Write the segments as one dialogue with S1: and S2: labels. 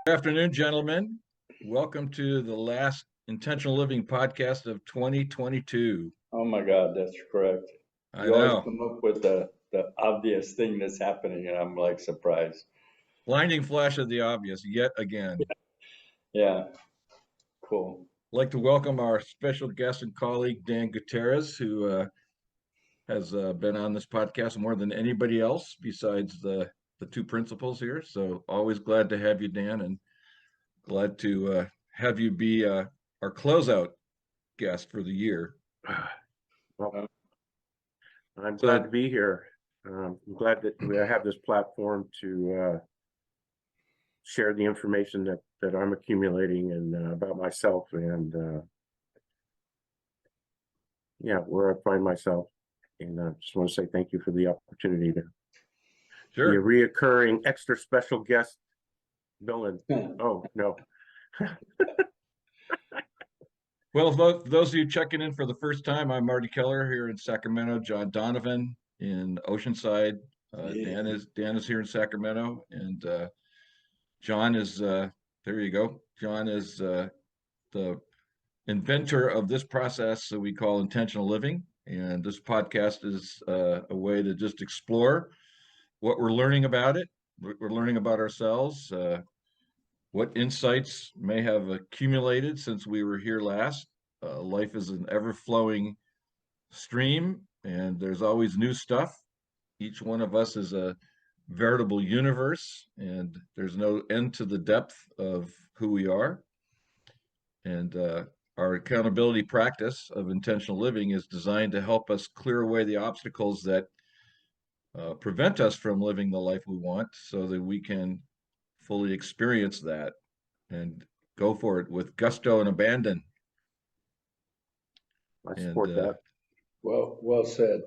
S1: Good afternoon, gentlemen. Welcome to the last Intentional Living podcast of 2022.
S2: Oh my God, that's correct.
S1: I
S2: You always
S1: know.
S2: come up with the obvious thing that's happening, and I'm like surprised.
S1: Blinding flash of the obvious yet again.
S2: Yeah, cool.
S1: I'd like to welcome our special guest and colleague, Dan Gutierrez, who has been on this podcast more than anybody else besides the two principals here. So always glad to have you, Dan, and glad to have you be our closeout guest for the year.
S3: Well,
S2: Uh,
S3: I'm
S1: So
S3: glad to be here. I'm glad that we have this platform to share the information that I'm accumulating and about myself and yeah, where I find myself. And I just want to say thank you for the opportunity to be a
S1: sure.
S3: reoccurring extra special guest villain. Oh, no.
S1: Well, for those of you checking in for the first time, I'm Marty Keller here in Sacramento. John Donovan in Oceanside.
S2: Yeah.
S1: Dan is here in Sacramento, and John is there. You go. John is the inventor of this process that we call intentional living, and this podcast is a way to just explore what we're learning about it. We're learning about ourselves. What insights may have accumulated since we were here last. Life is an ever-flowing stream, and there's always new stuff. Each one of us is a veritable universe, and there's no end to the depth of who we are. And our accountability practice of intentional living is designed to help us clear away the obstacles that prevent us from living the life we want so that we can fully experience that and go for it with gusto and abandon.
S3: I
S1: And
S3: support that.
S2: Well said.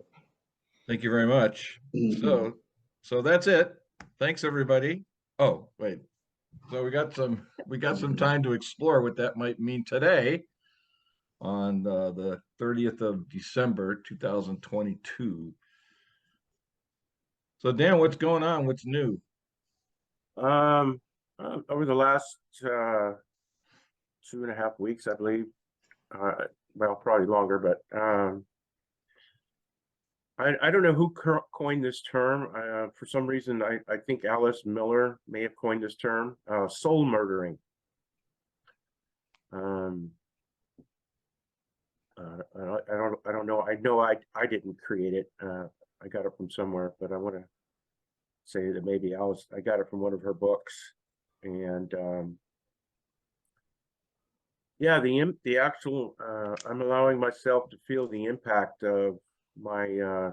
S1: thank you very much.
S2: Mhm.
S1: So that's it. Thanks, everybody. Oh, wait. So we got some time to explore what that might mean today on the 30th of December, 2022. So Dan, what's going on? What's new?
S3: Over the last 2.5 weeks, I believe, well, probably longer, but I don't know who coined this term. For some reason, I think Alice Miller may have coined this term, soul murdering. I don't know. I know I didn't create it. I got it from somewhere, but I want to say that maybe Alice. I got it from one of her books, and yeah, the actual. I'm allowing myself to feel the impact of my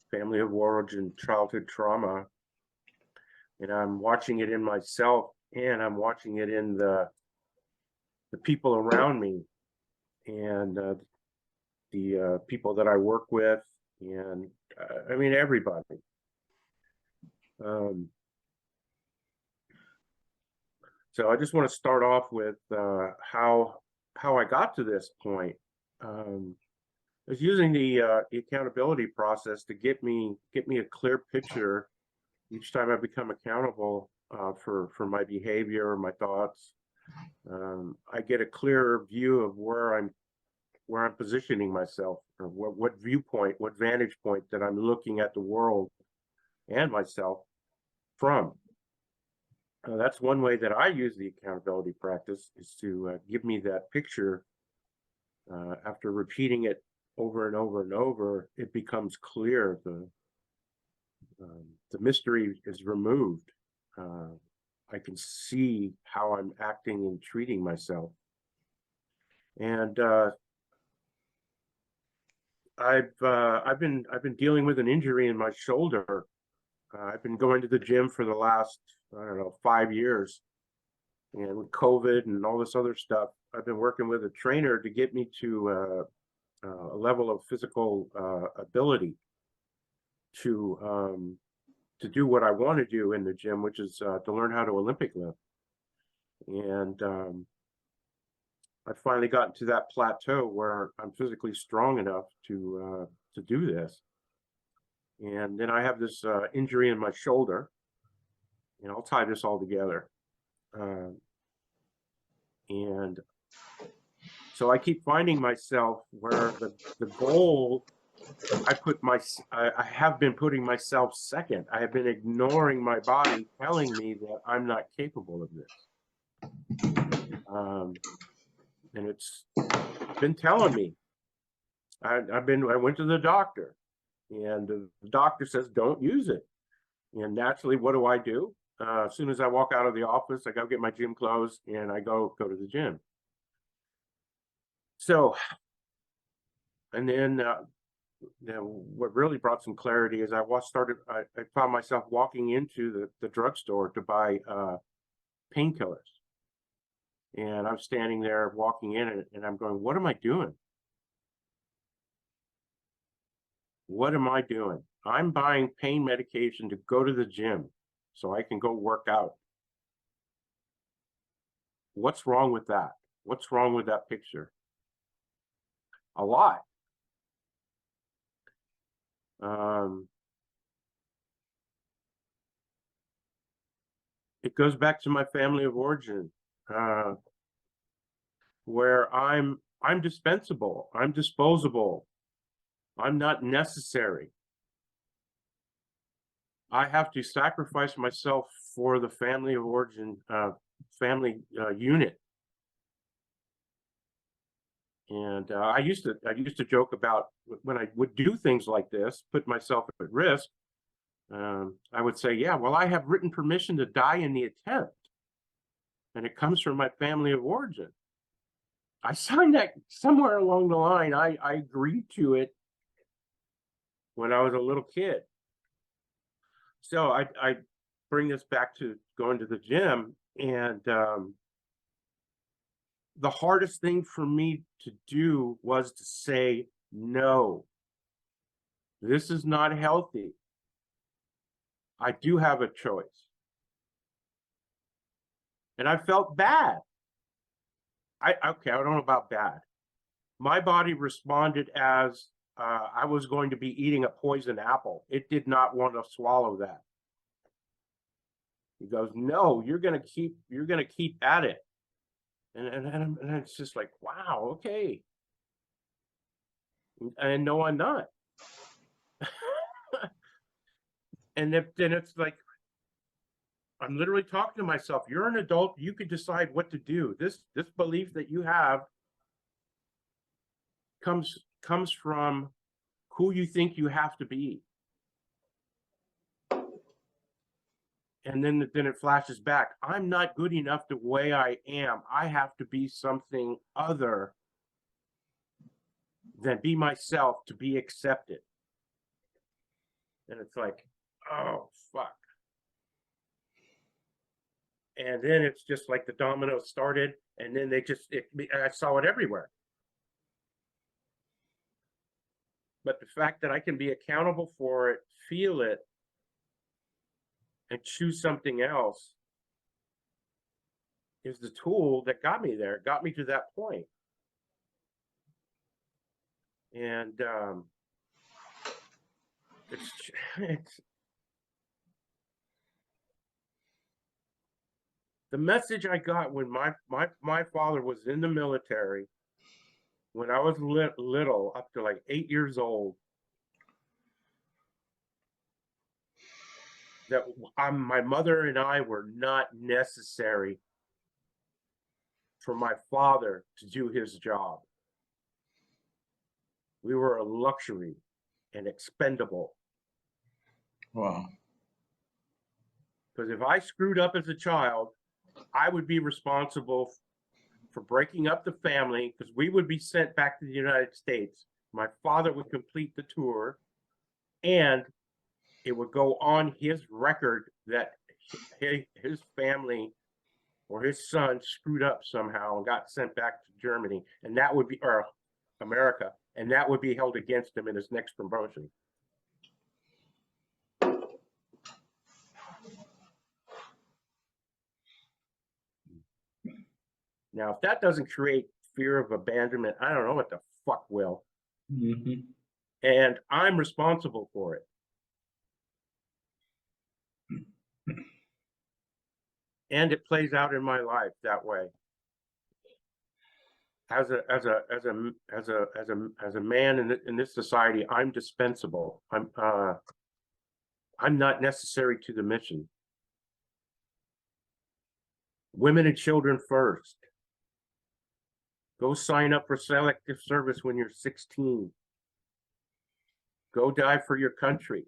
S3: family of origin childhood trauma, and I'm watching it in myself, and I'm watching it in the people around me, and the people that I work with, and I mean everybody. So I just want to start off with how I got to this point. I was using the accountability process to get me a clear picture each time I become accountable for my behavior or my thoughts. I get a clearer view of where I'm positioning myself, or what viewpoint, what vantage point that I'm looking at the world and myself from. That's one way that I use the accountability practice, is to give me that picture. After repeating it over and over and over, it becomes clear. The mystery is removed. I can see how I'm acting and treating myself. And I've been dealing with an injury in my shoulder. I've been going to the gym for the last, I don't know, 5 years. And with COVID and all this other stuff, I've been working with a trainer to get me to a level of physical ability to do what I want to do in the gym, which is to learn how to Olympic lift. And I've finally gotten to that plateau where I'm physically strong enough to do this. And then I have this injury in my shoulder, and I'll tie this all together. And so I keep finding myself where the goal, I have been putting myself second. I have been ignoring my body telling me that I'm not capable of this. And it's been telling me. I went to the doctor, and the doctor says, don't use it. And naturally, what do? As soon as I walk out of the office, I go get my gym clothes and I go to the gym. So, and then what really brought some clarity is I found myself walking into the drugstore to buy painkillers. And I'm standing there walking in and I'm going, what am I doing? What am I doing? I'm buying pain medication to go to the gym so I can go work out. What's wrong with that? What's wrong with that picture? A lot. It goes back to my family of origin, where I'm dispensable, I'm disposable, I'm not necessary. I have to sacrifice myself for the family of origin, family unit. And I used to joke about when I would do things like this, put myself at risk. I would say, yeah, well, I have written permission to die in the attempt, and it comes from my family of origin. I signed that somewhere along the line. I agreed to it when I was a little kid. So I bring this back to going to the gym, and the hardest thing for me to do was to say, no, this is not healthy. I do have a choice. And I felt bad. Okay, I don't know about bad. My body responded as I was going to be eating a poison apple. It did not want to swallow that. He goes, no, you're gonna keep at it. And it's just like, wow, okay. And no, I'm not. And then it's like, I'm literally talking to myself. You're an adult. You can decide what to do. This belief that you have comes from who you think you have to be. And then it flashes back. I'm not good enough the way I am. I have to be something other than be myself to be accepted. And it's like, oh, fuck. And then it's just like the dominoes started, and then I saw it everywhere. But the fact that I can be accountable for it, feel it, and choose something else is the tool that got me there, got me to that point. And it's the message I got when my father was in the military, when I was little, up to like 8 years old, that my mother and I were not necessary for my father to do his job. We were a luxury and expendable.
S1: Wow.
S3: Because if I screwed up as a child, I would be responsible for breaking up the family, because we would be sent back to the United States. My father would complete the tour, and it would go on his record that his family or his son screwed up somehow and got sent back to Germany, and that would be, or America, and that would be held against him in his next promotion. Now, if that doesn't create fear of abandonment, I don't know what the fuck will.
S2: Mm-hmm.
S3: And I'm responsible for it. and it plays out in my life that way. As a man in this society, I'm dispensable. I'm not necessary to the mission. Women and children first. Go sign up for selective service when you're 16. Go die for your country.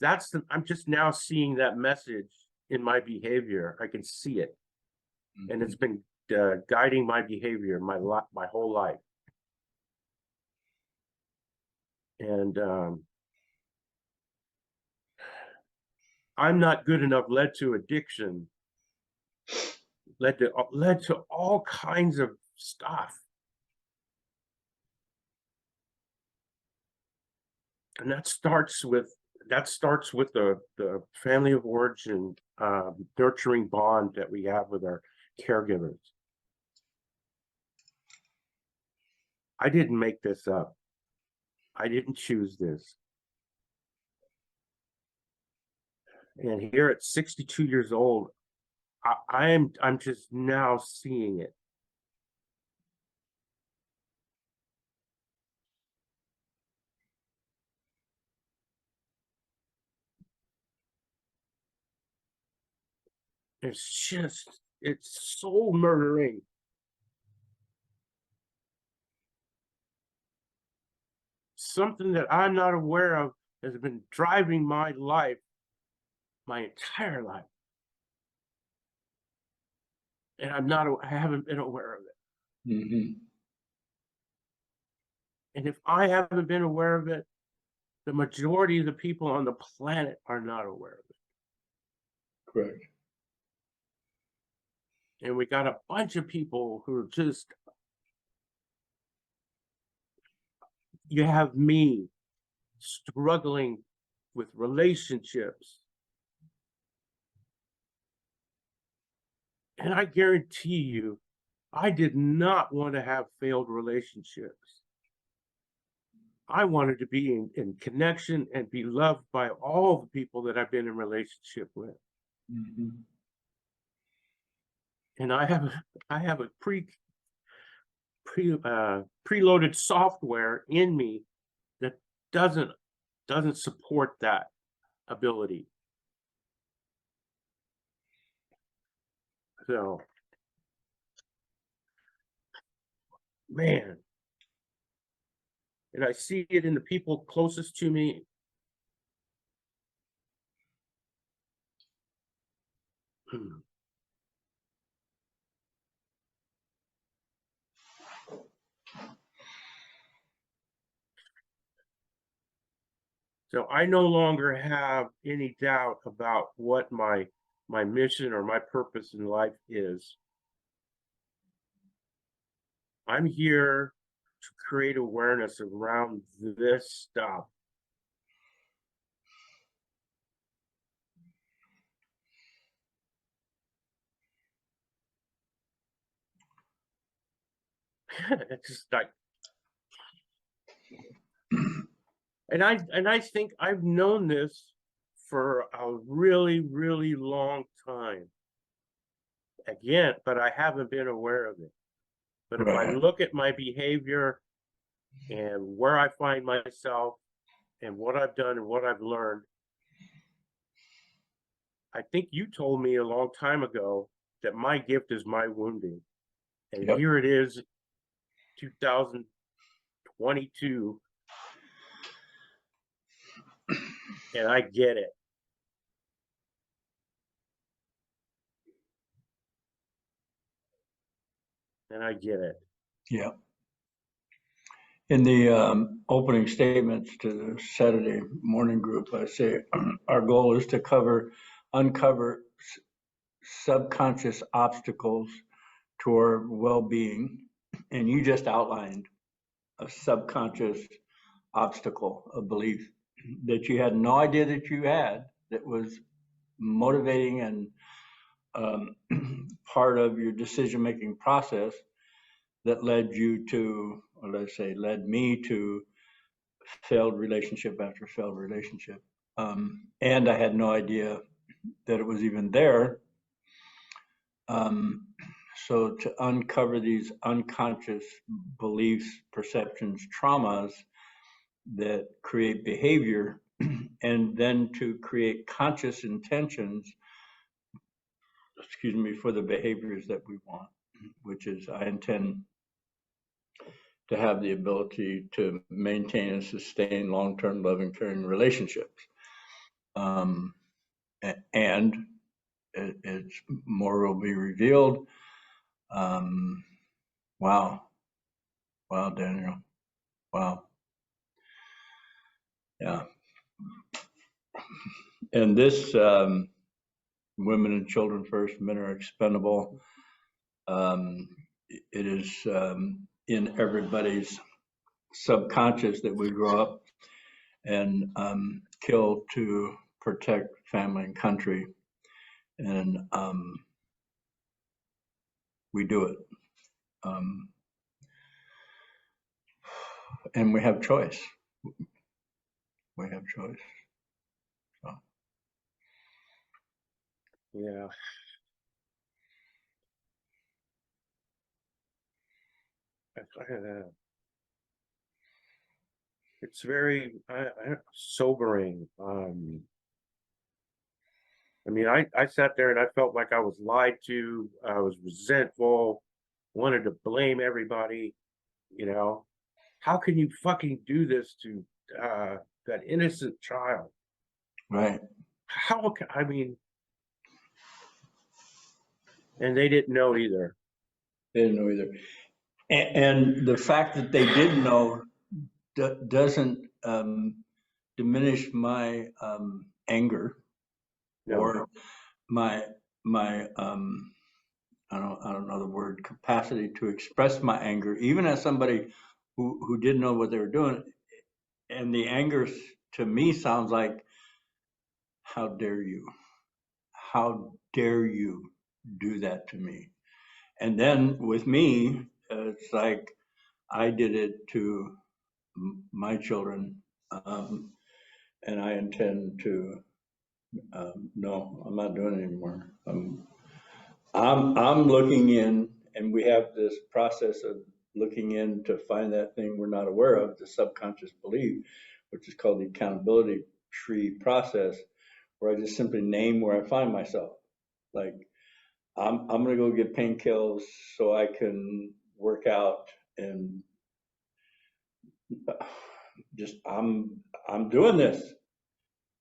S3: I'm just now seeing that message in my behavior. I can see it. And it's been guiding my behavior my whole life. And I'm not good enough led to addiction, led to all kinds of stuff. And that starts with the family of origin, nurturing bond that we have with our caregivers. I didn't make this up. I didn't choose this. And here at 62 years old, I'm just now seeing it. It's soul murdering. Something that I'm not aware of has been driving my life, my entire life. And I haven't been aware of it.
S2: Mm-hmm.
S3: And if I haven't been aware of it, the majority of the people on the planet are not aware of it.
S2: Correct.
S3: And we got a bunch of people who are just, you have me struggling with relationships. And I guarantee you, I did not want to have failed relationships. I wanted to be in connection and be loved by all the people that I've been in relationship with.
S2: Mm-hmm.
S3: And I have a preloaded software in me that doesn't support that ability. So, man, and I see it in the people closest to me. So I no longer have any doubt about what my mission or my purpose in life is. I'm here to create awareness around this stuff. It's just like, and I think I've known this for a really, really long time. Again, but I haven't been aware of it. But if I look at my behavior and where I find myself and what I've done and what I've learned, I think you told me a long time ago that my gift is my wounding. And
S2: Yep.
S3: Here it is, 2022, and I get it. And I get it.
S2: Yeah. In the opening statements to the Saturday morning group, I say our goal is to uncover subconscious obstacles to our well-being. And you just outlined a subconscious obstacle, a belief that you had no idea that you had, that was motivating and part of your decision-making process, that led you to, or let's say, led me to failed relationship after failed relationship. And I had no idea that it was even there. So to uncover these unconscious beliefs, perceptions, traumas that create behavior, and then to create conscious intentions, for the behaviors that we want, which is I intend to have the ability to maintain and sustain long-term loving, caring relationships. And it's more will be revealed. Wow, Daniel. Wow. Yeah. And this, women and children first, men are expendable. It is in everybody's subconscious that we grow up and kill to protect family and country. And we do it. And we have choice. We have choice. So.
S3: Yeah. It's very sobering. I mean, I sat there and I felt like I was lied to. I was resentful, wanted to blame everybody. You know, how can you fucking do this to that innocent child?
S2: Right.
S3: How can, I mean, and they didn't know either.
S2: They didn't know either. And the fact that they did know doesn't diminish my anger or my I don't know the word, capacity to express my anger, even as somebody who didn't know what they were doing. And the anger to me sounds like, how dare you? How dare you do that to me? And then with me, it's like I did it to my children, and I intend to. No, I'm not doing it anymore. I'm looking in, and we have this process of looking in to find that thing we're not aware of, the subconscious belief, which is called the accountability tree process, where I just simply name where I find myself. Like I'm gonna go get painkillers so I can work out, and just I'm doing this.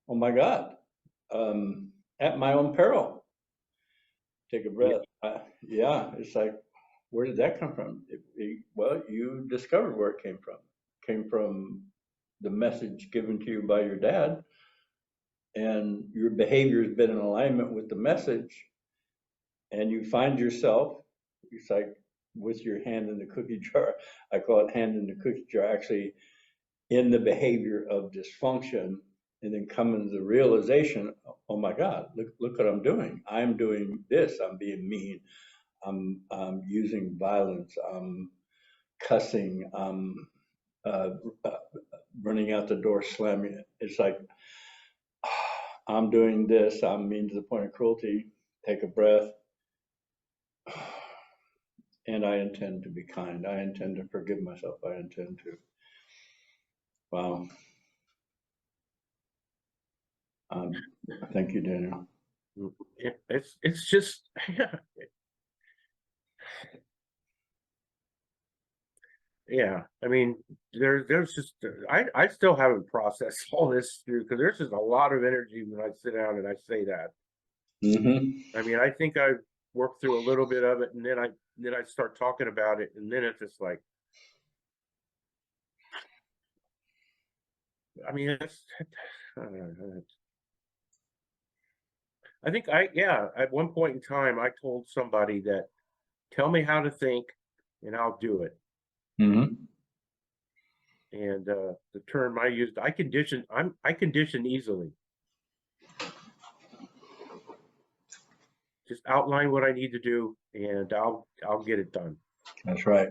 S2: Oh my God, at my own peril. Take a breath. Yeah, it's like, where did that come from? Well, you discovered where it came from. It came from the message given to you by your dad, and your behavior has been in alignment with the message, and you find yourself, it's like with your hand in the cookie jar. I call it hand in the cookie jar, actually in the behavior of dysfunction, and then coming to the realization, oh my God, look what I'm doing. I'm doing this. I'm being mean. I'm using violence. I'm cussing. I'm running out the door, slamming it. It's like, I'm doing this. I'm mean to the point of cruelty. Take a breath. And I intend to be kind. I intend to forgive myself. I intend to. Wow. Thank you, Daniel.
S3: It's just, yeah. I mean, there's just I still haven't processed all this through, because there's just a lot of energy when I sit down and I say that.
S2: Mm-hmm.
S3: I mean, I think I've worked through a little bit of it, and then I start talking about it, and then it's just like, I mean, I think at one point in time, I told somebody that, tell me how to think and I'll do it.
S2: Mm-hmm.
S3: And the term I used, I condition easily. Just outline what I need to do, and I'll get it done.
S2: That's right.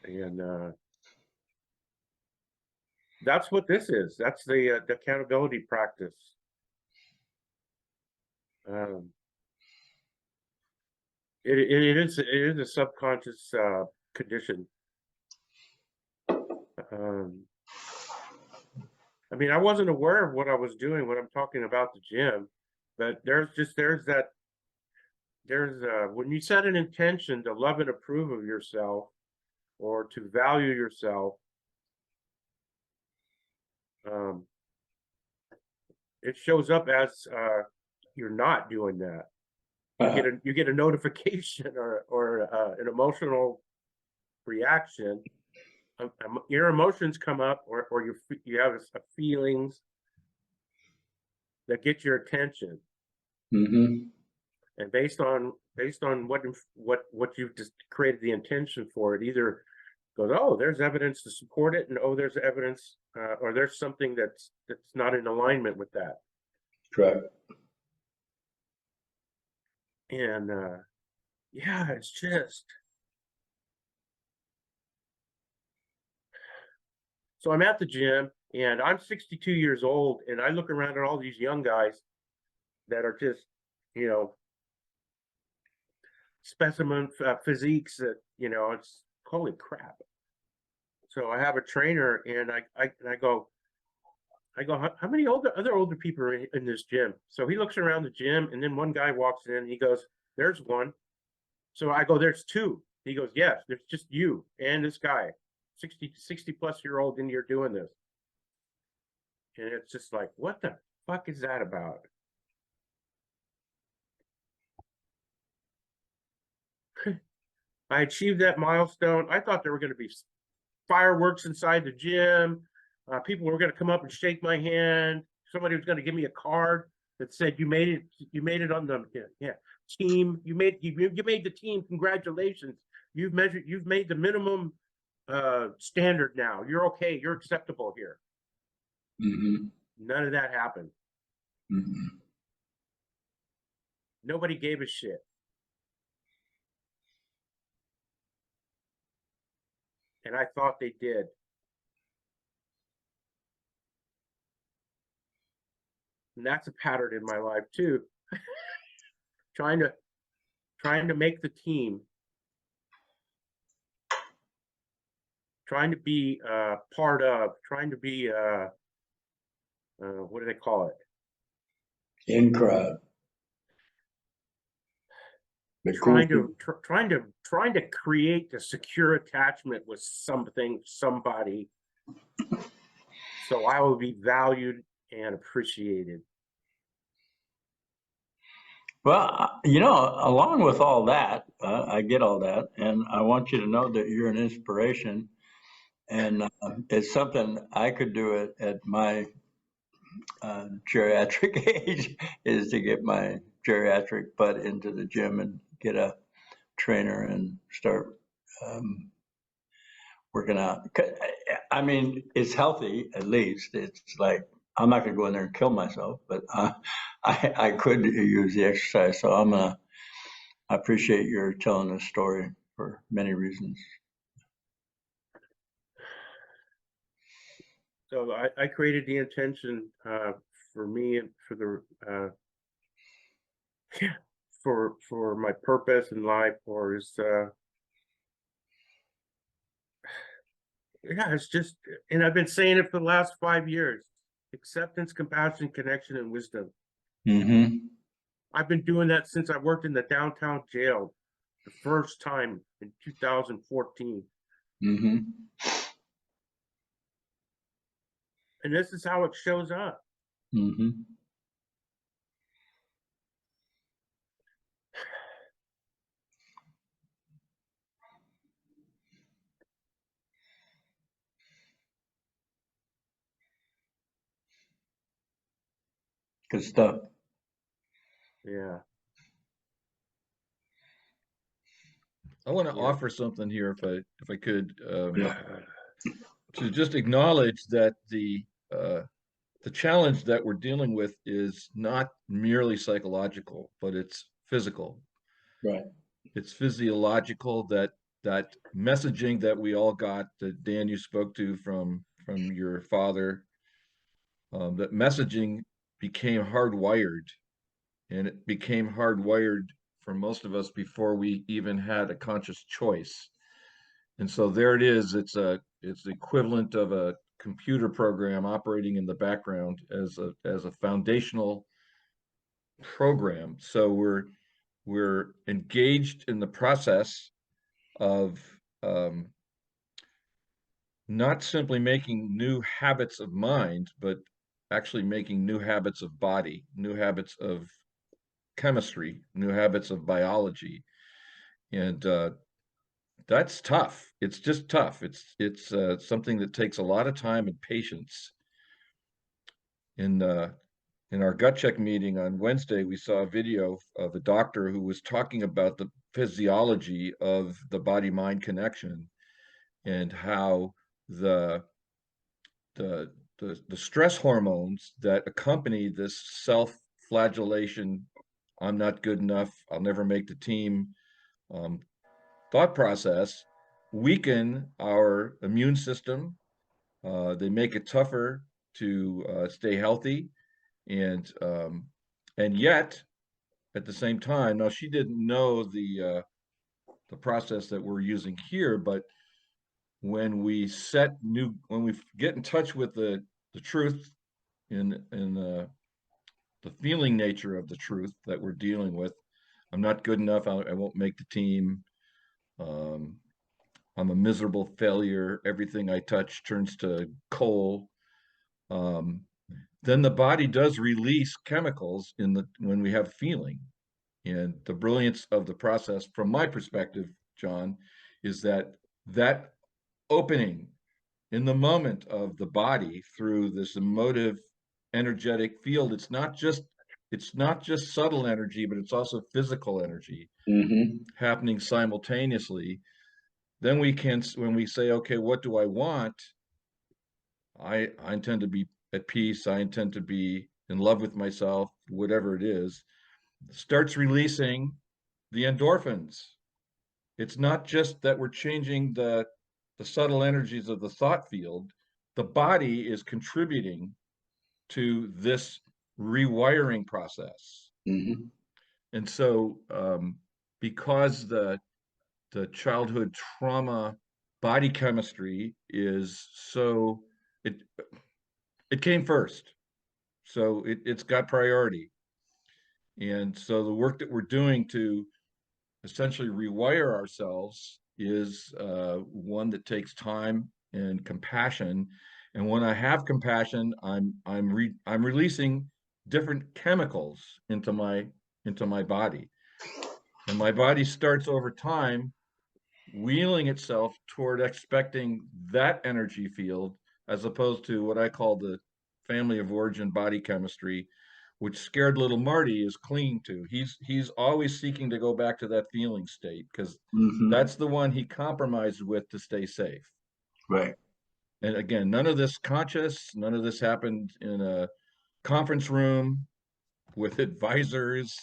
S3: And That's what this is. That's the accountability practice. It is a subconscious condition. I mean, I wasn't aware of what I was doing when I'm talking about the gym, but there's when you set an intention to love and approve of yourself or to value yourself, it shows up as you're not doing that. You get a notification or an emotional reaction. Your emotions come up, or you have a feelings that get your attention,
S2: Mm-hmm.
S3: and based on what you've just created the intention for, it either goes, oh, there's evidence to support it, and oh, there's evidence, or there's something that's not in alignment with that.
S2: Correct.
S3: And yeah, it's just. So I'm at the gym and I'm 62 years old, and I look around at all these young guys that are just, you know, specimen physiques that, you know, it's holy crap. So I have a trainer, and I go, how many other older people are in this gym? So he looks around the gym, and then one guy walks in and he goes, there's one. So I go, there's two. He goes, yes, there's just you and this guy, 60 plus year old, and you're doing this. And it's just like, what the fuck is that about? I achieved that milestone. I thought there were going to be fireworks inside the gym. People were going to come up and shake my hand. Somebody was going to give me a card that said, "You made it. You made it on the team. You made the team. Congratulations. You've made the minimum standard now. You're okay. You're acceptable here."
S2: Mm-hmm.
S3: None of that happened.
S2: Mm-hmm.
S3: Nobody gave a shit. And I thought they did. And that's a pattern in my life too. trying to make the team, trying to be part of, trying to be what do they call it?
S2: In crowd.
S3: Trying to create a secure attachment with somebody, so I will be valued and appreciated.
S2: Well, you know, along with all that, I get all that, and I want you to know that you're an inspiration, and it's something I could do at my geriatric age, is to get my geriatric butt into the gym and get a trainer and start working out. I mean, it's healthy, at least. It's like, I'm not going to go in there and kill myself, but I could use the exercise. So I appreciate your telling this story for many reasons.
S3: So I created the intention for me and for the for my purpose in life, or is it's just, and I've been saying it for the last 5 years: acceptance, compassion, connection, and wisdom.
S2: Mm-hmm.
S3: I've been doing that since I worked in the downtown jail the first time in 2014.
S2: Mm-hmm.
S3: And this is how it shows up.
S2: Mm-hmm. Good stuff.
S3: Yeah.
S1: I want to
S3: Yeah.
S1: offer something here, if I could,
S2: Yeah.
S1: to just acknowledge that the challenge that we're dealing with is not merely psychological, but it's physical.
S2: Right.
S1: It's physiological, that messaging that we all got, that Dan, you spoke to from from your father, that messaging became hardwired, and it became hardwired for most of us before we even had a conscious choice. And so there it is. It's the equivalent of a computer program operating in the background as a foundational program. So we're engaged in the process of not simply making new habits of mind, but actually making new habits of body, new habits of chemistry, new habits of biology. And that's tough. It's just tough. It's something that takes a lot of time and patience. In our gut check meeting on Wednesday, we saw a video of a doctor who was talking about the physiology of the body-mind connection and how the the stress hormones that accompany this self-flagellation, I'm not good enough, I'll never make the team, um, thought process weaken our immune system. They make it tougher to stay healthy, and yet at the same time, now she didn't know the process that we're using here, but when we get in touch with the truth in the feeling nature of the truth that we're dealing with, I'm not good enough, I won't make the team, um, I'm a miserable failure, everything I touch turns to coal, um, then the body does release chemicals when we have feeling. And the brilliance of the process, from my perspective, John, is that opening in the moment of the body through this emotive, energetic field. It's not just subtle energy, but it's also physical energy happening simultaneously. Then when we say, okay, what do I want? I intend to be at peace. I intend to be in love with myself, whatever it is, starts releasing the endorphins. It's not just that we're changing the subtle energies of the thought field. The body is contributing to this rewiring process.
S2: Mm-hmm.
S1: And so, because the childhood trauma body chemistry is so, it it came first, so it's got priority. And so the work that we're doing to essentially rewire ourselves is one that takes time and compassion. And when I have compassion, I'm releasing different chemicals into my body, and my body starts over time wheeling itself toward expecting that energy field, as opposed to what I call the family of origin body chemistry, which scared little Marty is clinging to. He's always seeking to go back to that feeling state because
S2: Mm-hmm.
S1: that's the one he compromised with to stay safe.
S2: Right.
S1: And again, none of this conscious, none of this happened in a conference room with advisors.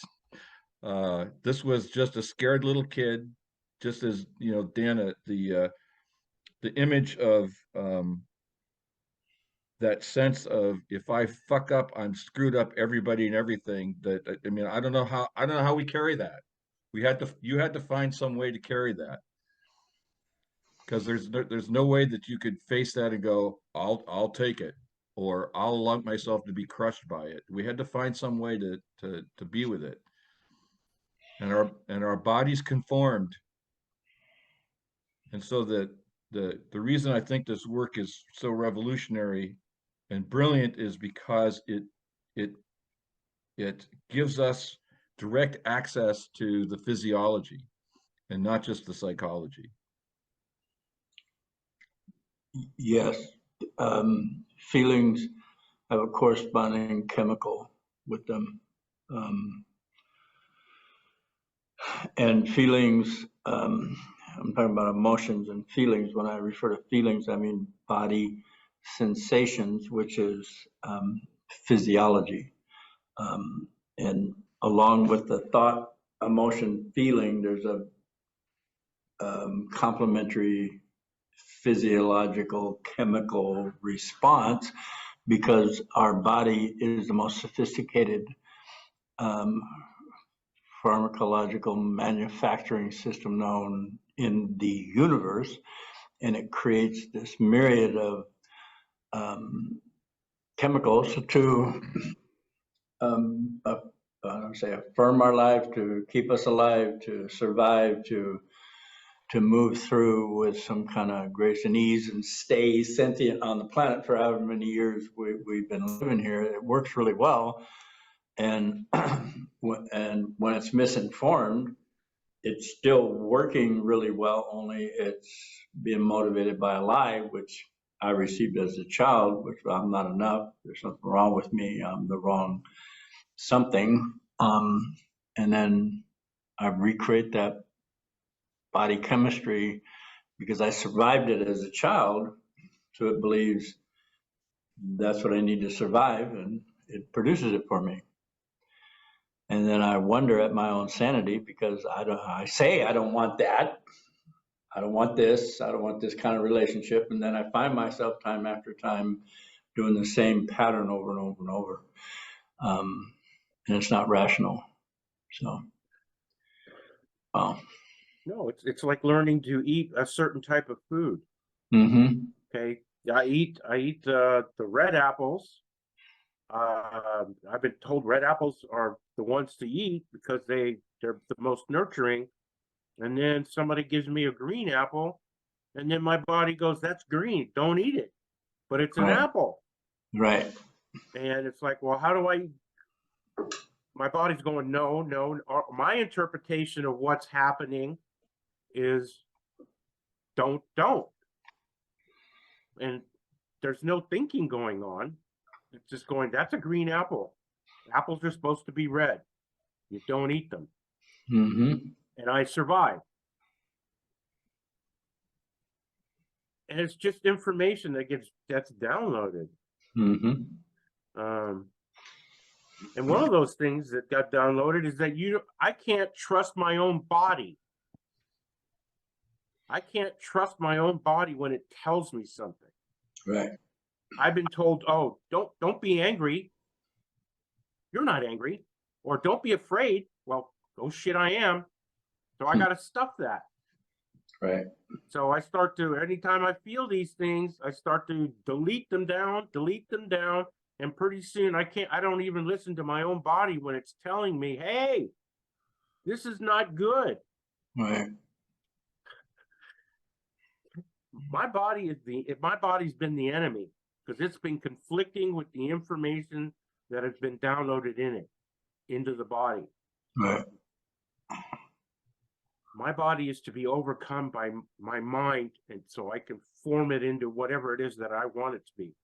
S1: This was just a scared little kid, just as you know, Dan, the image of that sense of if I fuck up, I'm screwed up everybody and everything. That I mean, I don't know how we carry that. You had to find some way to carry that because there's no way that you could face that and go, I'll take it, or I'll allow myself to be crushed by it. We had to find some way to be with it, and our bodies conformed. And so the reason I think this work is so revolutionary and brilliant is because it it gives us direct access to the physiology and not just the psychology.
S2: Yes. Feelings have a corresponding chemical with them. And feelings, I'm talking about emotions and feelings. When I refer to feelings, I mean body sensations, which is physiology. And along with the thought, emotion, feeling, there's a complementary physiological chemical response, because our body is the most sophisticated um, pharmacological manufacturing system known in the universe, and it creates this myriad of chemicals to say affirm our life, to keep us alive, to survive, to move through with some kind of grace and ease and stay sentient on the planet for however many years we've been living here. It works really well. And when it's misinformed, it's still working really well, only it's being motivated by a lie, which I received as a child, which I'm not enough. There's something wrong with me. I'm the wrong something. And then I recreate that body chemistry because I survived it as a child. So it believes that's what I need to survive, and it produces it for me. And then I wonder at my own sanity because I say I don't want that. I don't want this. I don't want this kind of relationship. And then I find myself time after time doing the same pattern over and over and over. And it's not rational. So,
S3: No, it's like learning to eat a certain type of food.
S2: mm-hmm.
S3: Okay, I eat the red apples. I've been told red apples are the ones to eat because they're the most nurturing. And then somebody gives me a green apple, and then my body goes, "That's green, don't eat it." But it's an
S2: Right.
S3: apple.
S2: Right.
S3: And it's like, well, how do I? My body's going, no. My interpretation of what's happening is don't. And there's no thinking going on. It's just going, that's a green apple. Apples are supposed to be red. You don't eat them.
S2: Mm-hmm.
S3: And I survive. And it's just information that's downloaded.
S2: Mm-hmm.
S3: And one of those things that got downloaded is that I can't trust my own body. I can't trust my own body when it tells me something.
S2: Right.
S3: I've been told, oh, don't be angry. You're not angry. Or don't be afraid. Well, oh shit, I am. So I got to stuff that.
S2: Right.
S3: So I start to, anytime I feel these things, I start to delete them down. And pretty soon I don't even listen to my own body when it's telling me, hey, this is not good.
S2: Right.
S3: My body's been the enemy because it's been conflicting with the information that has been downloaded into the body.
S2: Right.
S3: My body is to be overcome by my mind, and so I can form it into whatever it is that I want it to be.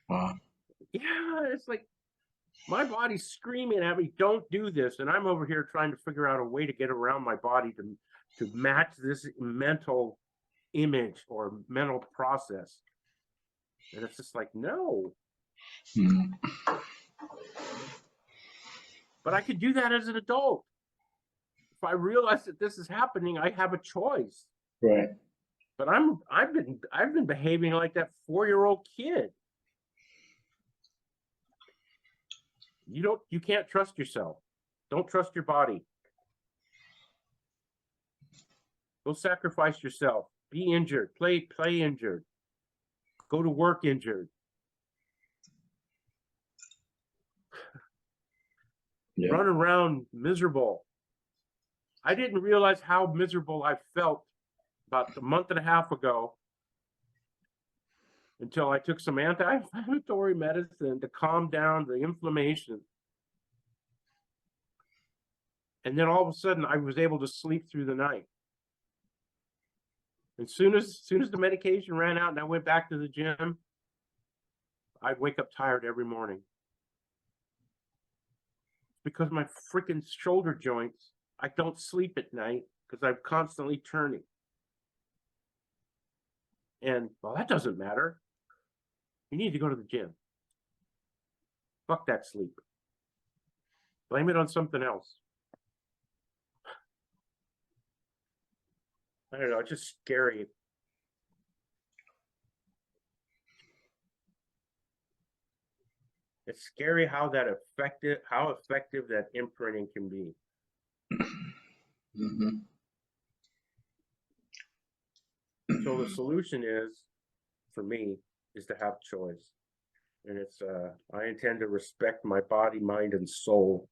S2: Wow.
S3: Yeah, it's like my body's screaming at me, don't do this. And I'm over here trying to figure out a way to get around my body to match this mental image or mental process. And it's just like, no.
S2: Mm-hmm.
S3: But I could do that as an adult. If I realize that this is happening, I have a choice.
S2: Right.
S3: But I've been behaving like that 4-year-old kid. You can't trust yourself. Don't trust your body. Go sacrifice yourself. Be injured. Play injured. Go to work injured.
S2: Yeah.
S3: Run around miserable. I didn't realize how miserable I felt about a month and a half ago until I took some anti-inflammatory medicine to calm down the inflammation. And then all of a sudden I was able to sleep through the night. As soon as the medication ran out and I went back to the gym, I'd wake up tired every morning. Because my freaking shoulder joints, I don't sleep at night because I'm constantly turning. And, well, that doesn't matter. You need to go to the gym. Fuck that sleep. Blame it on something else. I don't know, it's just scary. It's scary how effective that imprinting can be.
S2: Mhm.
S3: So the solution is, for me, is to have choice. And it's I intend to respect my body, mind, and soul.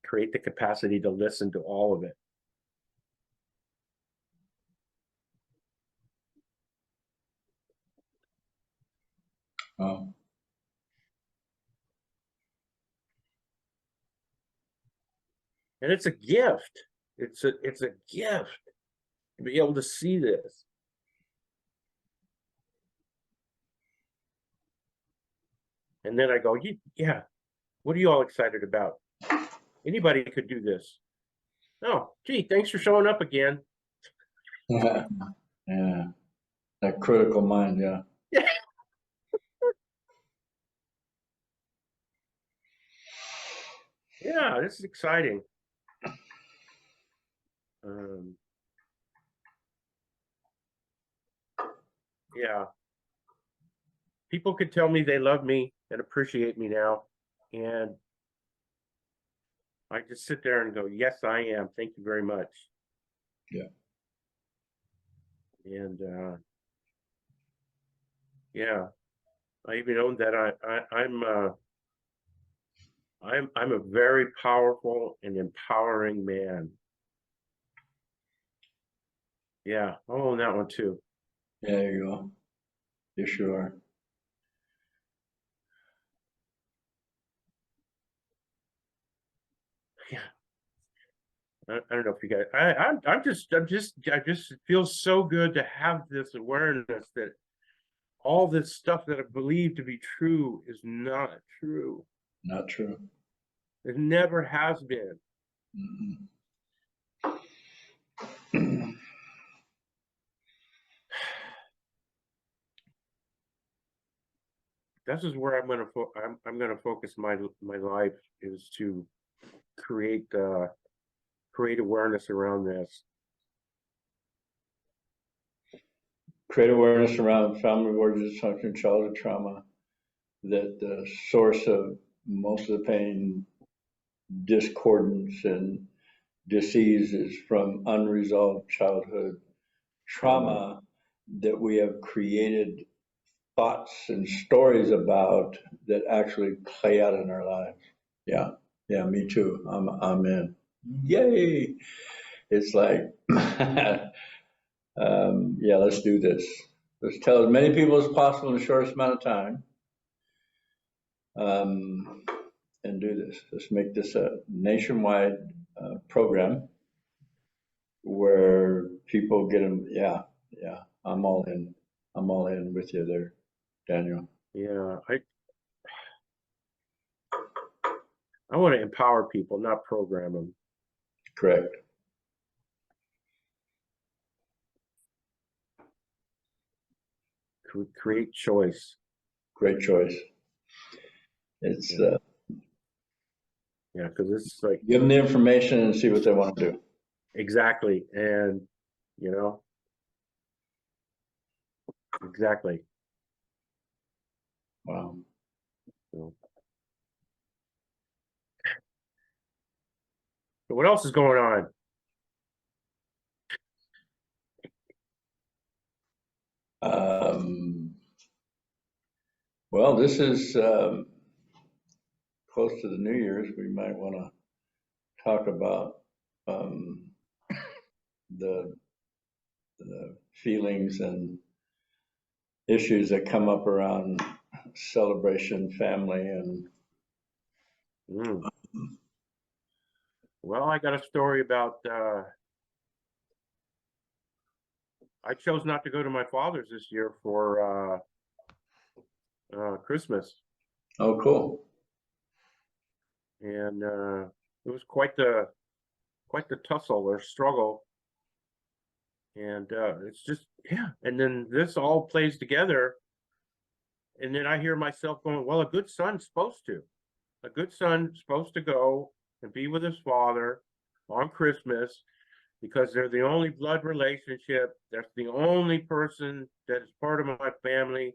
S3: Create the capacity to listen to all of it.
S2: Wow.
S3: And it's a gift. It's a gift to be able to see this. And then I go, yeah, what are you all excited about? Anybody could do this. Oh, gee, thanks for showing up again.
S2: Yeah, yeah. That critical mind, yeah.
S3: Yeah. Yeah, this is exciting. Yeah. People could tell me they love me and appreciate me now. And I just sit there and go, yes, I am. Thank you very much.
S2: Yeah.
S3: And yeah, I even own that I'm a very powerful and empowering man. Yeah, I'll own that one too.
S2: There you go. You sure.
S3: Yeah. I don't know if you guys I just feel so good to have this awareness that all this stuff that I believe to be true is not true.
S2: Not true.
S3: It never has been.
S2: Mm-hmm.
S3: This is where I'm going to focus my life, is to create awareness around this.
S2: Create awareness around family war dysfunction, childhood trauma, that the source of most of the pain, discordance, and disease is from unresolved childhood trauma that we have created thoughts and stories about that actually play out in our lives. Yeah, yeah, me too. I'm in. Yay! It's like, yeah, let's do this. Let's tell as many people as possible in the shortest amount of time, and do this. Let's make this a nationwide program where people get them. Yeah, yeah. I'm all in. I'm all in with you there, Daniel.
S3: Yeah, I want to empower people, not program them.
S2: Correct.
S3: Create choice.
S2: Great choice. It's
S3: yeah, because it's like,
S2: give them the information and see what they want to do.
S3: exactly, and you know, exactly.
S2: Wow.
S3: So what else is going on?
S2: Well, this is close to the New Year's. We might want to talk about the feelings and issues that come up around celebration, family, and
S3: Mm. Well, I got a story about. I chose not to go to my father's this year for Christmas,
S2: oh, cool.
S3: and it was quite the tussle or struggle. And it's just, yeah. And then this all plays together, and then I hear myself going, "Well, a good son's supposed to. A good son's supposed to go and be with his father on Christmas, because they're the only blood relationship. That's the only person that is part of my family.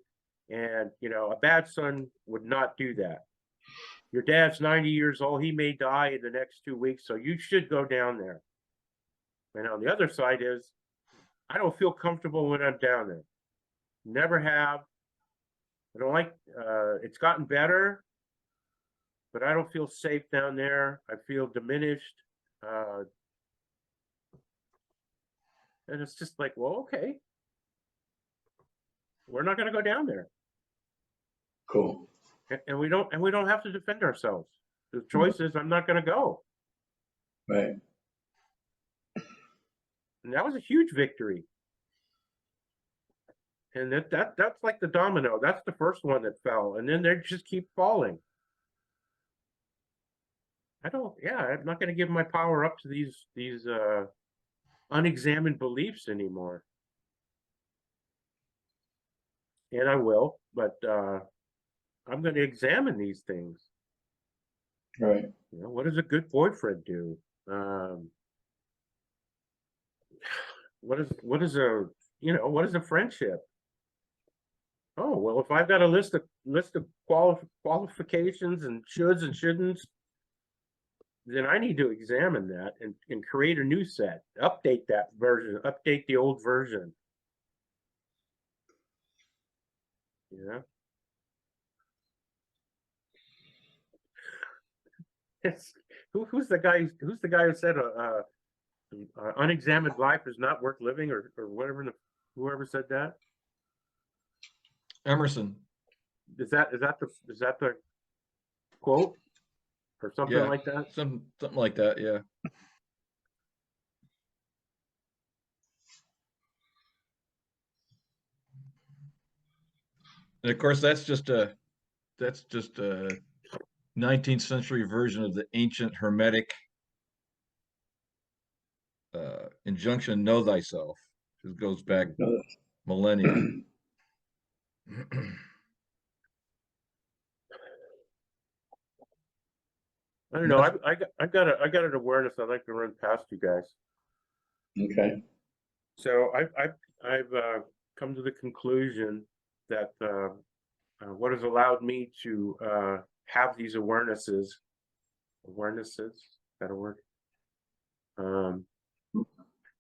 S3: And, you know, a bad son would not do that. Your dad's 90 years old. He may die in the next 2 weeks. So you should go down there. And on the other side is, I don't feel comfortable when I'm down there. Never have. I don't like, it's gotten better, but I don't feel safe down there. I feel diminished. And it's just like, well, okay. We're not going to go down there.
S2: Cool.
S3: And we don't have to defend ourselves. The choice is, I'm not going to go.
S2: Right.
S3: And that was a huge victory. And that's like the domino. That's the first one that fell. And then they just keep falling. I'm not going to give my power up to these unexamined beliefs anymore. And I will, but I'm going to examine these things.
S2: Right.
S3: You know, what does a good boyfriend do? What is a friendship? Oh, well, if I've got a list of qualifications and shoulds and shouldn'ts, then I need to examine that and create a new set, update that version, update the old version. Yeah. Who's the guy who said unexamined life is not worth living, or whatever, whoever said that?
S1: Emerson.
S3: Is that the quote or something
S1: Yeah,
S3: like that?
S1: something like that. Yeah. And of course, that's just a 19th century version of the ancient Hermetic injunction, know thyself. It goes back millennia.
S3: I don't know. I got an awareness I'd like to run past you guys.
S2: Okay.
S3: So I've come to the conclusion that what has allowed me to have these awarenesses, is that a word?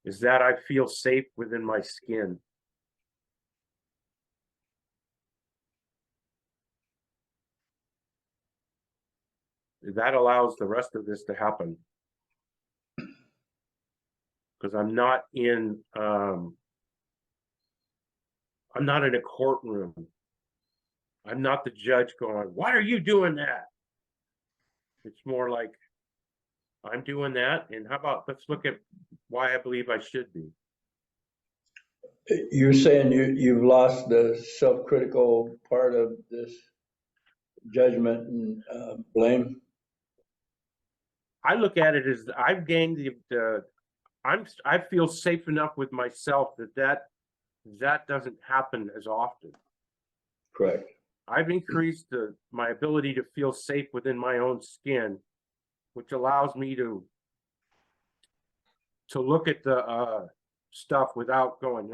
S3: Is that I feel safe within my skin. That allows the rest of this to happen. Because I'm not in a courtroom. I'm not the judge going, why are you doing that? It's more like, I'm doing that, and how about let's look at why I believe I should be.
S2: You're saying you've lost the self-critical part of this judgment and blame?
S3: I look at it as I've gained I feel safe enough with myself that doesn't happen as often.
S2: Correct.
S3: I've increased my ability to feel safe within my own skin, which allows me to look at the stuff without going,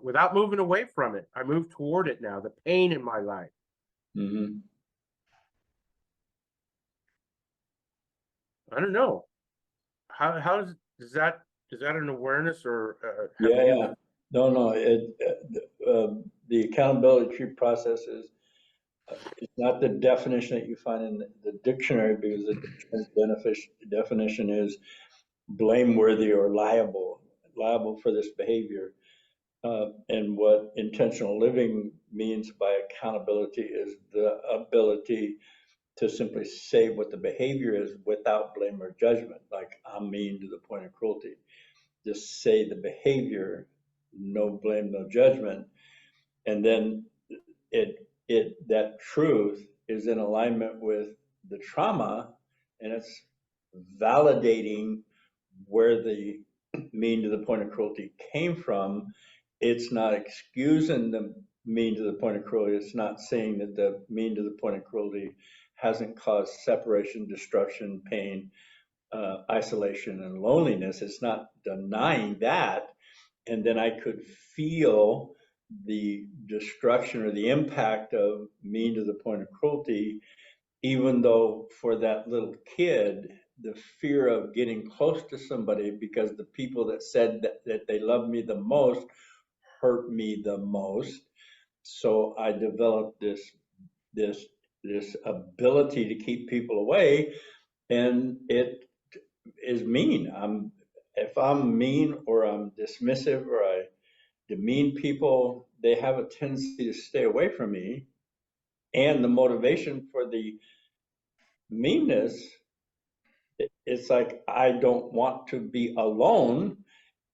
S3: without moving away from it. I move toward it now, the pain in my life.
S2: Mm-hmm.
S3: I don't know. How is that an awareness, or
S2: Yeah. No. The accountability process is it's not the definition that you find in the dictionary, because the definition is blameworthy or liable for this behavior. And what intentional living means by accountability is the ability to simply say what the behavior is without blame or judgment. Like, I'm mean to the point of cruelty. Just say the behavior, no blame, no judgment. And then that truth is in alignment with the trauma, and it's validating where the mean to the point of cruelty came from. It's not excusing the mean to the point of cruelty. It's not saying that the mean to the point of cruelty hasn't caused separation, destruction, pain, isolation and loneliness. It's not denying that. And then I could feel the destruction or the impact of mean to the point of cruelty, even though for that little kid, the fear of getting close to somebody because the people that said that they loved me the most hurt me the most. So I developed this this ability to keep people away, and it is mean. If I'm mean or I'm dismissive or I demean people, they have a tendency to stay away from me. And the motivation for the meanness, it's like I don't want to be alone,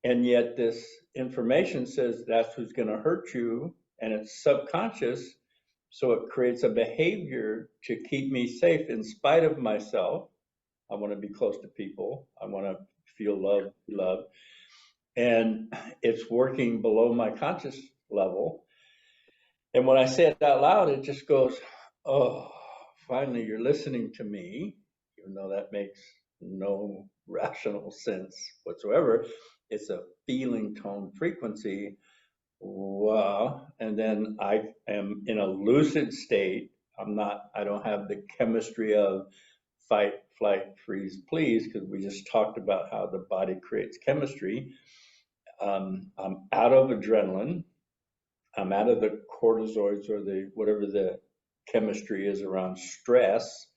S2: and yet this information says that's who's going to hurt you, and it's subconscious. So it creates a behavior to keep me safe in spite of myself. I want to be close to people. I want to feel love. And it's working below my conscious level. And when I say it out loud, it just goes, oh, finally you're listening to me, even though that makes no rational sense whatsoever. It's a feeling tone frequency. Wow. And then I am in a lucid state. I don't have the chemistry of fight, flight, freeze, please, because we just talked about how the body creates chemistry. I'm out of adrenaline. I'm out of the cortisoids or the whatever the chemistry is around stress.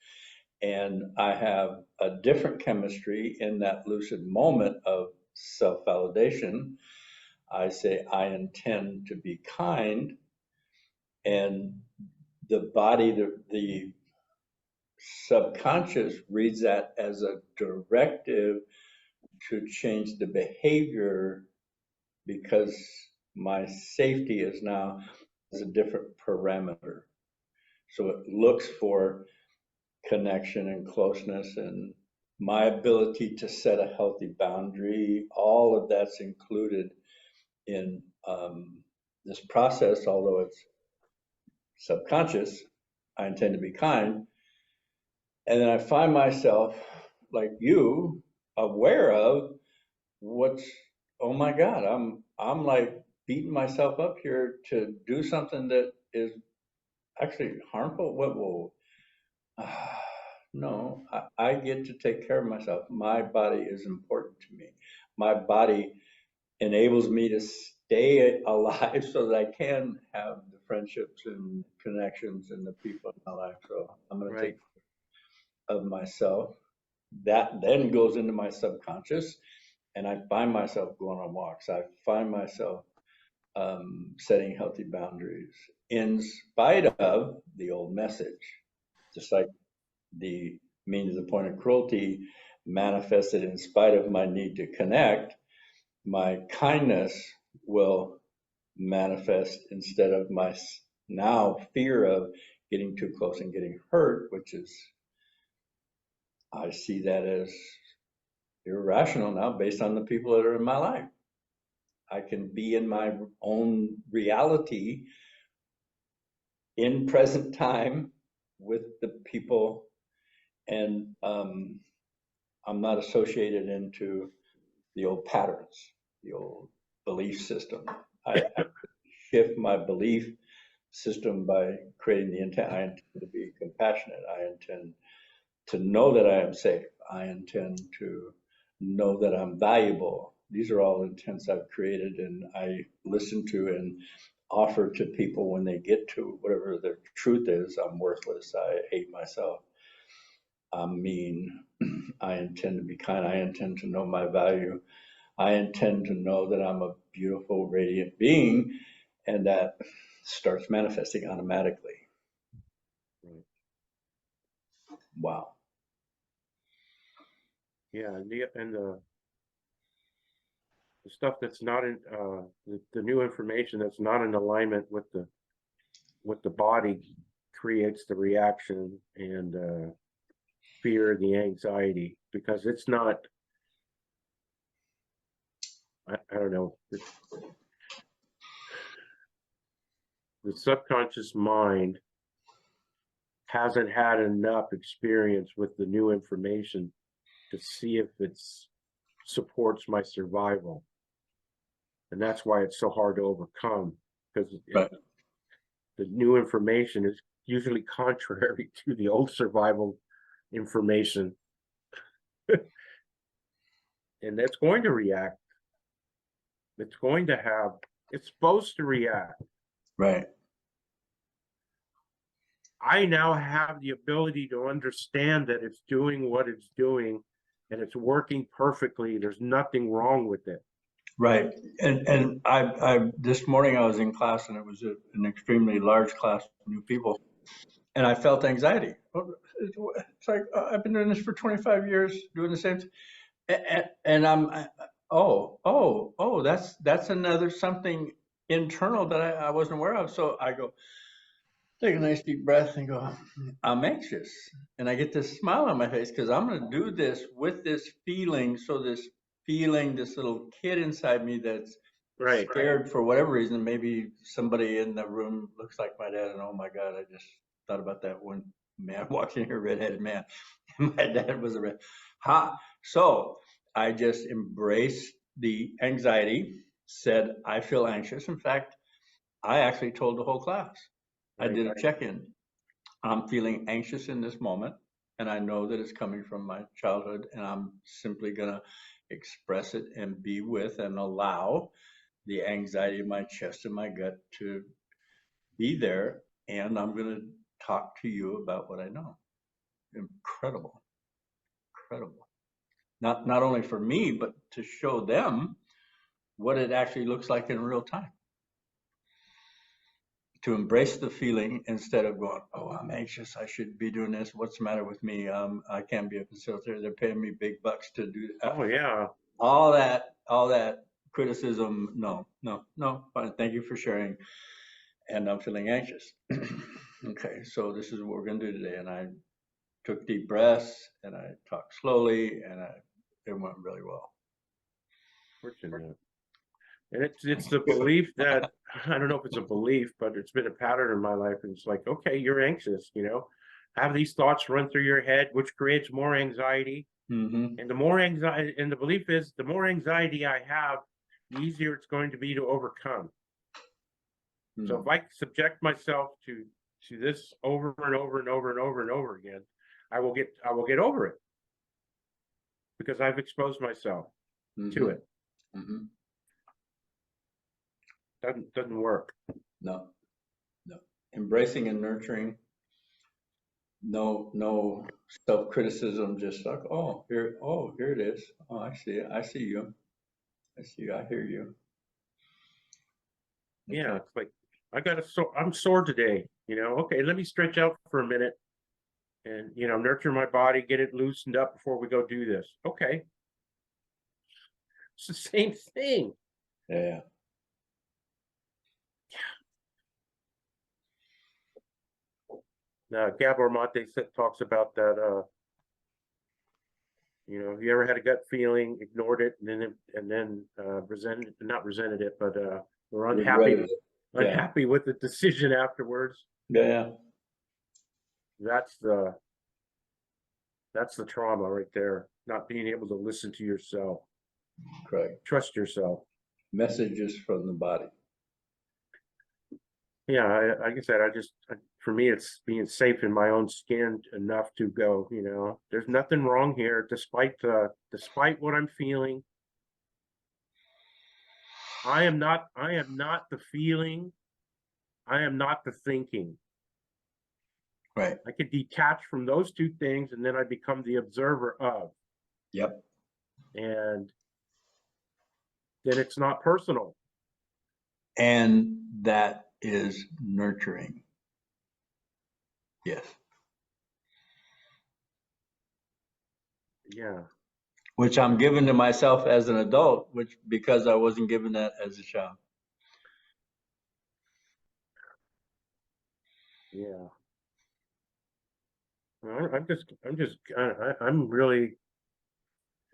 S2: And I have a different chemistry in that lucid moment of self validation. I say, I intend to be kind. And the body, the subconscious reads that as a directive to change the behavior because my safety is now as a different parameter. So it looks for connection and closeness and my ability to set a healthy boundary. All of that's included in this process, although it's subconscious. I intend to be kind. And then I find myself, like you, aware of what's, oh my God, I'm like beating myself up here to do something that is actually harmful. What will, no, I get to take care of myself. My body is important to me. My body enables me to stay alive so that I can have the friendships and connections and the people in my life. So I'm going to
S3: Right.
S2: take care of myself. That then goes into my subconscious, and I find myself going on walks. I find myself setting healthy boundaries in spite of the old message, just like the mean to the point of cruelty manifested in spite of my need to connect. My kindness will manifest instead of my now fear of getting too close and getting hurt, which is, I see that as irrational now based on the people that are in my life. I can be in my own reality in present time with the people, and I'm not associated into the old patterns, the old belief system. I shift my belief system by creating the intent. I intend to be compassionate. I intend to know that I am safe. I intend to know that I'm valuable. These are all intents I've created and I listen to and offer to people when they get to whatever their truth is. I'm worthless. I hate myself. I'm mean. I intend to be kind. I intend to know my value. I intend to know that I'm a beautiful, radiant being, and that starts manifesting automatically.
S3: Right.
S2: Wow.
S3: Yeah, and the stuff that's not in the new information that's not in alignment with the body creates the reaction and fear, the anxiety, because it's not. I don't know. The subconscious mind hasn't had enough experience with the new information to see if it's supports my survival. And that's why it's so hard to overcome, because
S2: Right.
S3: the new information is usually contrary to the old survival information. And it's going to react. It's going to have, it's supposed to react.
S2: Right.
S3: I now have the ability to understand that it's doing what it's doing and it's working perfectly. There's nothing wrong with it.
S2: Right. And I this morning I was in class and it was an extremely large class of new people, and I felt anxiety. It's like I've been doing this for 25 years, doing the same thing, and that's another something internal that I wasn't aware of. So I go, take a nice deep breath and go, I'm anxious. And I get this smile on my face because I'm going to do this with this feeling. So this feeling, this little kid inside me that's
S3: Right.
S2: scared for whatever reason. Maybe somebody in the room looks like my dad, and oh my God, I just thought about that one man walking here, redheaded man. My dad was a red. So I just embraced the anxiety, said, I feel anxious. In fact, I actually told the whole class. I did a check-in. I'm feeling anxious in this moment, and I know that it's coming from my childhood, and I'm simply going to express it and be with and allow the anxiety in my chest and my gut to be there, and I'm going to talk to you about what I know. Incredible. Incredible. Not only for me, but to show them what it actually looks like in real time. To embrace the feeling instead of going, oh, I'm anxious, I should be doing this. What's the matter with me? I can't be a facilitator. They're paying me big bucks to do that.
S3: Oh yeah.
S2: All that criticism. No. Fine. Thank you for sharing. And I'm feeling anxious. Okay, so this is what we're going to do today. And I took deep breaths and I talked slowly, and it went really well.
S3: Fortunate. And it's the belief that, I don't know if it's a belief, but it's been a pattern in my life. And it's like, okay, you're anxious, have these thoughts run through your head, which creates more anxiety.
S2: Mm-hmm.
S3: And the more anxiety, and the belief is the more anxiety I have, the easier it's going to be to overcome.
S2: Mm-hmm.
S3: So if I subject myself to this over and over and over and over and over again, I will get over it because I've exposed myself to it.
S2: Mm-hmm.
S3: Doesn't work.
S2: No. Embracing and nurturing. No self-criticism. Just like, here it is. Oh, I see it. I see you. I hear you. Okay.
S3: Yeah, it's like I'm sore today. Okay, let me stretch out for a minute and nurture my body, get it loosened up before we go do this. Okay, it's the same thing.
S2: Yeah.
S3: Now, Gabor Mate talks about that. Have you ever had a gut feeling, ignored it, and then not resented it, but were unhappy with the decision afterwards?
S2: Yeah.
S3: That's the trauma right there. Not being able to listen to yourself.
S2: Correct.
S3: Trust yourself.
S2: Messages from the body.
S3: Yeah, like I said, for me, it's being safe in my own skin enough to go, there's nothing wrong here, despite what I'm feeling. I am not the feeling. I am not the thinking.
S2: Right.
S3: I could detach from those two things, and then I become the observer of.
S2: Yep.
S3: And then it's not personal.
S2: And that is nurturing. Yes.
S3: Yeah.
S2: Which I'm giving to myself as an adult, because I wasn't given that as a child.
S3: Yeah. I'm really,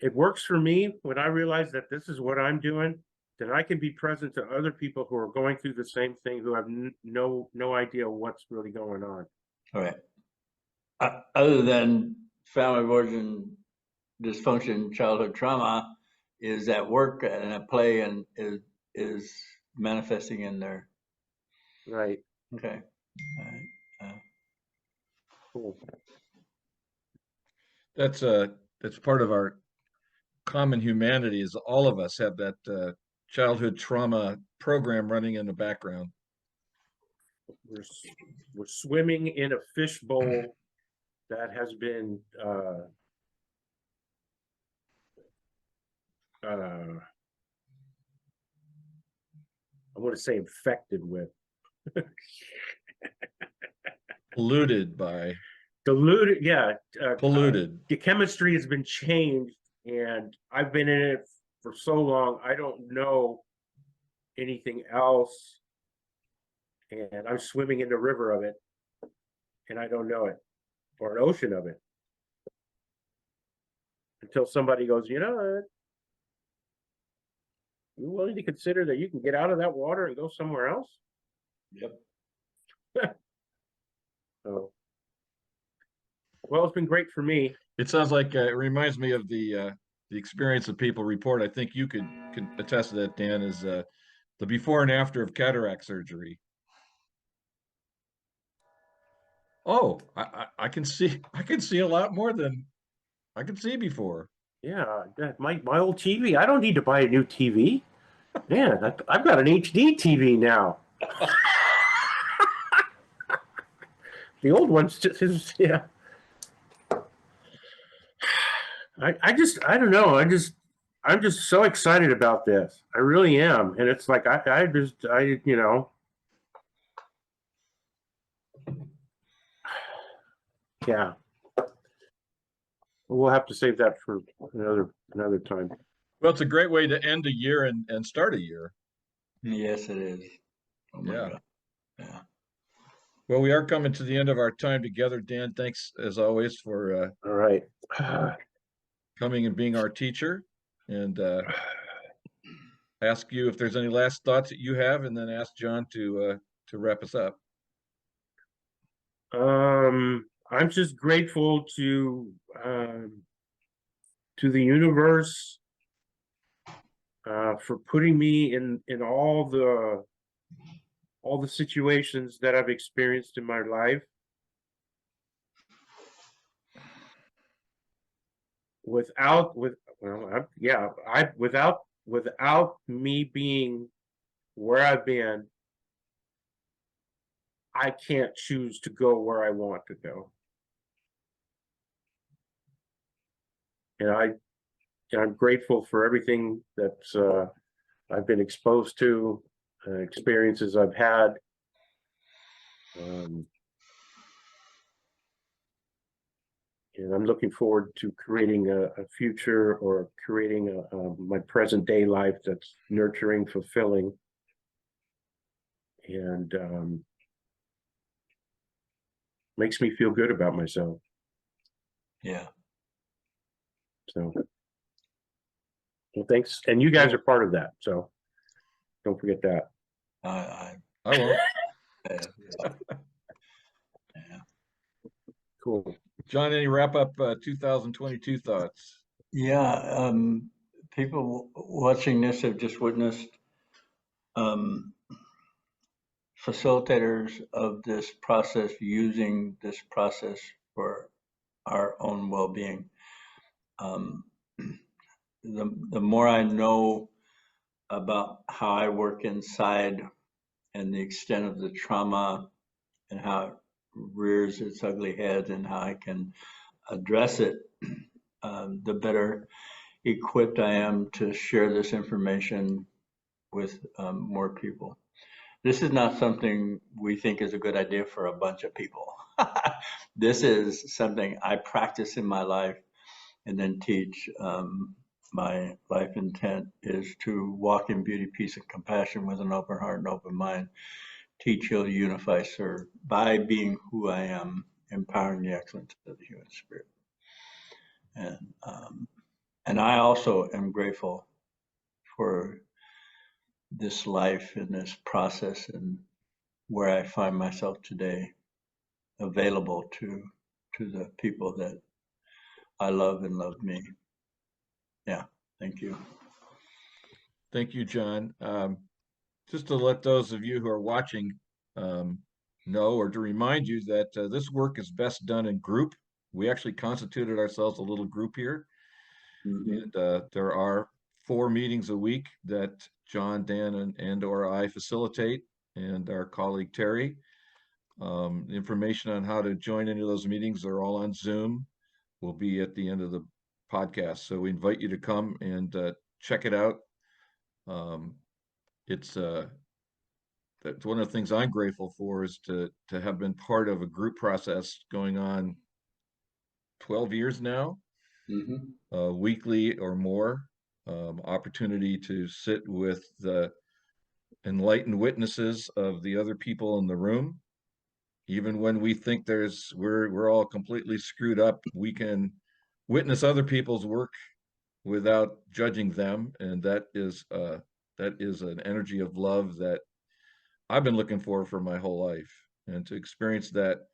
S3: it works for me when I realize that this is what I'm doing, then I can be present to other people who are going through the same thing, who have no idea what's really going on.
S2: All right. Other than family of origin dysfunction, childhood trauma is at work and at play and is manifesting in their,
S3: Right.
S2: okay. All right.
S3: Cool.
S1: That's part of our common humanity is all of us have that childhood trauma program running in the background.
S3: We're we're swimming in a fishbowl that has been I want to say infected with,
S1: Polluted by
S3: diluted. Yeah,
S1: polluted.
S3: the chemistry has been changed, and I've been in it for so long. I don't know anything else, and I'm swimming in the river of it, and I don't know it, or an ocean of it, until somebody goes, you know, you willing to consider that you can get out of that water and go somewhere else?
S2: Yep.
S3: So, well, it's been great for me.
S1: It sounds like it reminds me of the experience that people report. I think you can attest to that, Dan, is the before and after of cataract surgery. Oh, I can see a lot more than I could see before.
S3: Yeah, my old TV. I don't need to buy a new TV. Man, I've got an HD TV now. The old one's just is, yeah. I don't know. I'm just so excited about this. I really am. And it's like you know, yeah. We'll have to save that for another time.
S1: Well, it's a great way to end a year and start a year.
S2: Yes, it is. Oh my
S1: Yeah.
S2: God. Yeah.
S1: Well, we are coming to the end of our time together, Dan. Thanks as always for
S3: All right.
S1: coming and being our teacher, and ask you if there's any last thoughts that you have, and then ask John to wrap us up.
S3: I'm just grateful to the universe for putting me in all the situations that I've experienced in my life. Without me being where I've been, I can't choose to go where I want to go. And I'm grateful for everything that I've been exposed to, experiences I've had. And I'm looking forward to creating a future, or creating my present day life that's nurturing, fulfilling, and makes me feel good about myself.
S2: Yeah.
S3: So, well, thanks. And you guys are part of that, so don't forget that.
S2: I
S1: I won't.
S2: yeah.
S3: Cool.
S1: John, any wrap up 2022 thoughts?
S2: Yeah. People watching this have just witnessed facilitators of this process using this process for our own well-being. The more I know about how I work inside and the extent of the trauma and how it rears its ugly head and how I can address it, the better equipped I am to share this information with more people. This is not something we think is a good idea for a bunch of people. This is something I practice in my life and then teach. My life intent is to walk in beauty, peace, and compassion with an open heart and open mind. Teach, heal, unify, serve by being who I am, empowering the excellence of the human spirit. And I also am grateful for this life and this process and where I find myself today, available to the people that I love and love me. Yeah, thank you.
S1: Thank you, John. Just to let those of you who are watching know, or to remind you that this work is best done in group. We actually constituted ourselves a little group here.
S2: Mhm.
S1: And there are 4 meetings a week that John, Dan, and or I facilitate, and our colleague Terry. Information on how to join any of those meetings are all on Zoom. Will be at the end of the podcast. So we invite you to come and check it out. It's that's one of the things I'm grateful for, is to have been part of a group process going on 12 years now,
S2: Mhm.
S1: weekly or more. Opportunity to sit with the enlightened witnesses of the other people in the room. Even when we think we're all completely screwed up, we can witness other people's work without judging them, and that is an energy of love that I've been looking for my whole life. And to experience that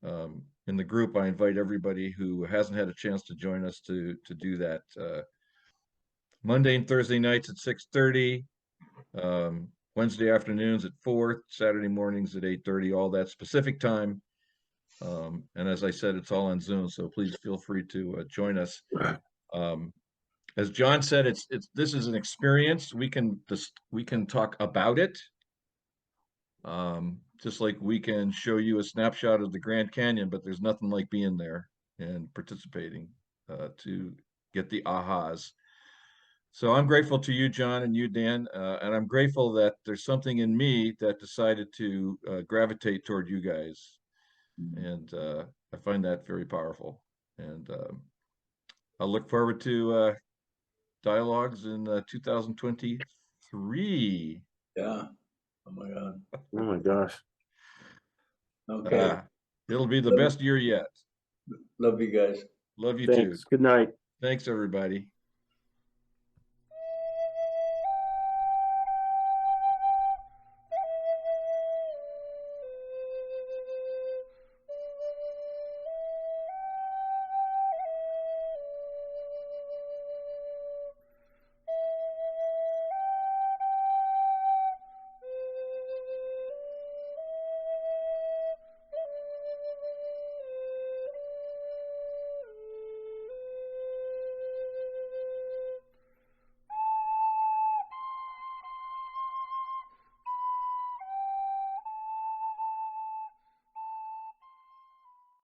S1: in the group, I invite everybody who hasn't had a chance to join us to do that. Monday and Thursday nights at 6:30, Wednesday afternoons at 4, Saturday mornings at 8:30, all that specific time. And as I said, it's all on Zoom, so please feel free to join us. As John said, this is an experience. We can talk about it. Just like we can show you a snapshot of the Grand Canyon, but there's nothing like being there and participating to get the ahas. So I'm grateful to you, John, and you, Dan, and I'm grateful that there's something in me that decided to gravitate toward you guys, and I find that very powerful. And I'll look forward to dialogues in 2023.
S2: Yeah. Oh my God.
S3: Oh my gosh.
S2: Okay.
S1: It'll be the best year yet.
S2: Love you guys.
S1: Love you too.
S3: Thanks. Good night.
S1: Thanks, everybody.